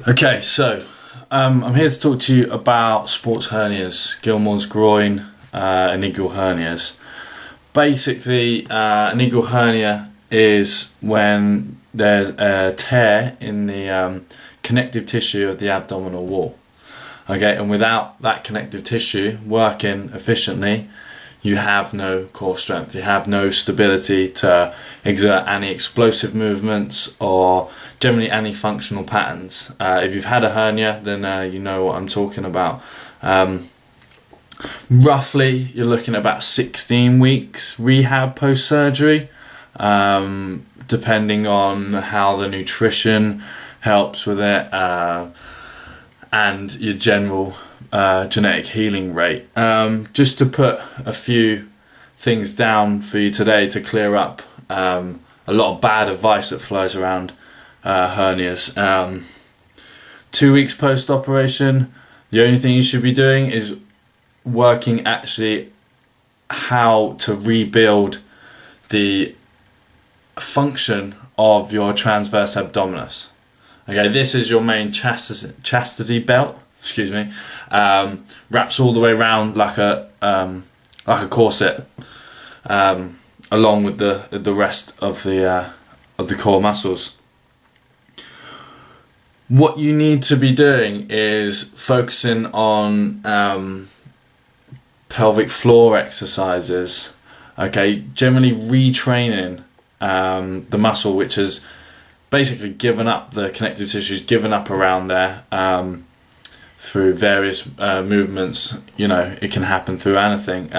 Okay, so I'm here to talk to you about sports hernias, Gilmore's groin, and inguinal hernias. Basically, an inguinal hernia is when there's a tear in the connective tissue of the abdominal wall. Okay, and without that connective tissue working efficiently, you have no core strength, you have no stability to exert any explosive movements or generally any functional patterns. If you've had a hernia, then you know what I'm talking about. Roughly, you're looking at about 16 weeks rehab post-surgery, depending on how the nutrition helps with it and your general genetic healing rate. Just to put a few things down for you today to clear up a lot of bad advice that flows around hernias. 2 weeks post-operation, the only thing you should be doing is working actually how to rebuild the function of your transverse abdominis. Okay, this is your main chastity belt. Excuse me. Wraps all the way around like a corset, along with the rest of the core muscles. What you need to be doing is focusing on pelvic floor exercises. Okay, generally retraining the muscle which has basically given up, the connective tissues given up around there. Through various movements. You know, it can happen through anything.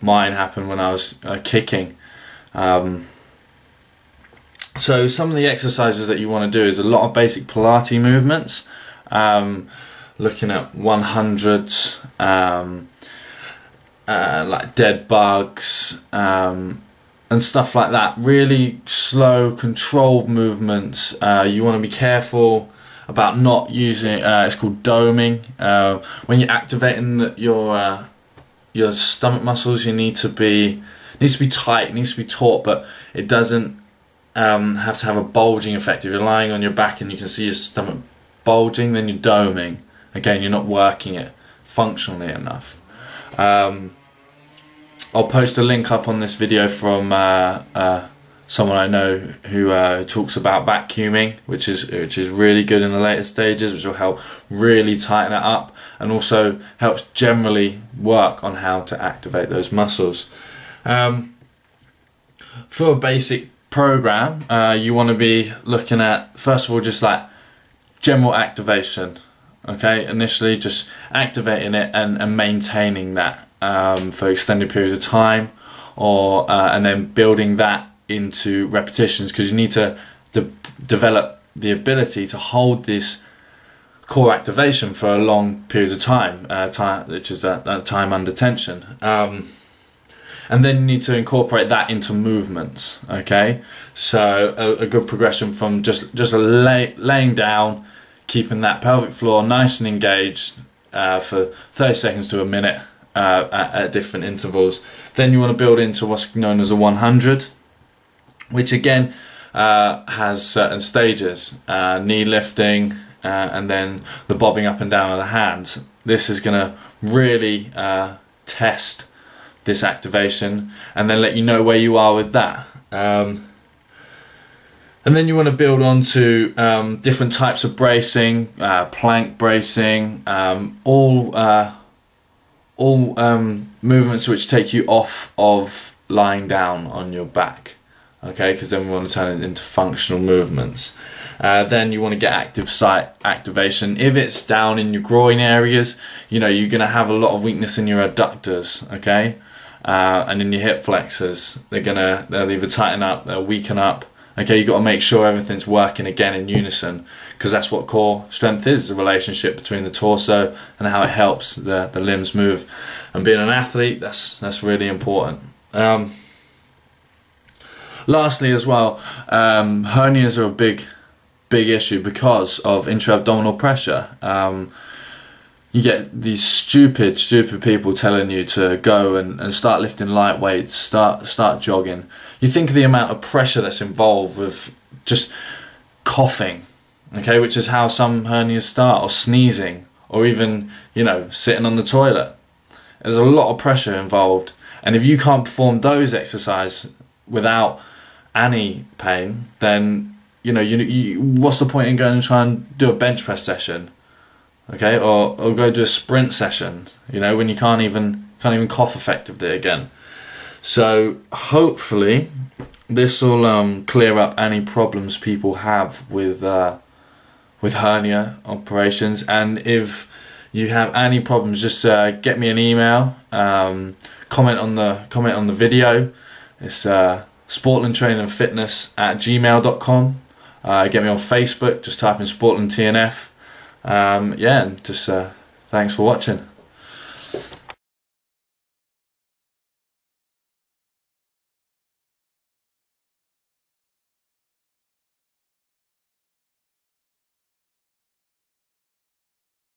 Mine happened when I was kicking. So some of the exercises that you want to do is a lot of basic Pilates movements, looking at 100s, like dead bugs, and stuff like that. Really slow, controlled movements. You want to be careful about not using it's called doming. When you're activating your stomach muscles, you need to be tight, it needs to be taut, but it doesn't have to have a bulging effect. If you're lying on your back and you can see your stomach bulging, then you're doming. Again, you're not working it functionally enough. I'll post a link up on this video from someone I know who talks about vacuuming, which is really good in the later stages, which will help really tighten it up and also helps generally work on how to activate those muscles. For a basic program, you want to be looking at, first of all, just like general activation. Okay, initially just activating it and maintaining that for extended periods of time, or and then building that into repetitions, because you need to develop the ability to hold this core activation for a long period of time, which is that time under tension, and then you need to incorporate that into movements. Okay, so a good progression from just laying down, keeping that pelvic floor nice and engaged for 30 seconds to a minute at different intervals. Then you want to build into what's known as a 100, which again has certain stages, knee lifting, and then the bobbing up and down of the hands. This is going to really test this activation and then let you know where you are with that. And then you want to build on to different types of bracing, plank bracing, all movements which take you off of lying down on your back. Okay, because then we want to turn it into functional movements. Then you want to get active site activation. If it's down in your groin areas, you know, you're going to have a lot of weakness in your adductors, okay, and in your hip flexors. They'll either tighten up, they'll weaken up. Okay, you've got to make sure everything's working again in unison, because that's what core strength is, the relationship between the torso and how it helps the limbs move. And being an athlete, that's really important. Lastly as well, hernias are a big issue because of intra-abdominal pressure. You get these stupid people telling you to go and start lifting light weights, start jogging. You think of the amount of pressure that's involved with just coughing, okay, which is how some hernias start, or sneezing, or even, you know, sitting on the toilet. There's a lot of pressure involved, and if you can't perform those exercises without any pain, then you know, what's the point in going and trying to do a bench press session, okay, or go do a sprint session, you know, when you can't even cough effectively again. So hopefully this will clear up any problems people have with hernia operations. And if you have any problems, just get me an email, comment on the video. It's sportlandtrainingfitness@gmail.com. Get me on Facebook, just type in Sportland TNF. Yeah, and just thanks for watching.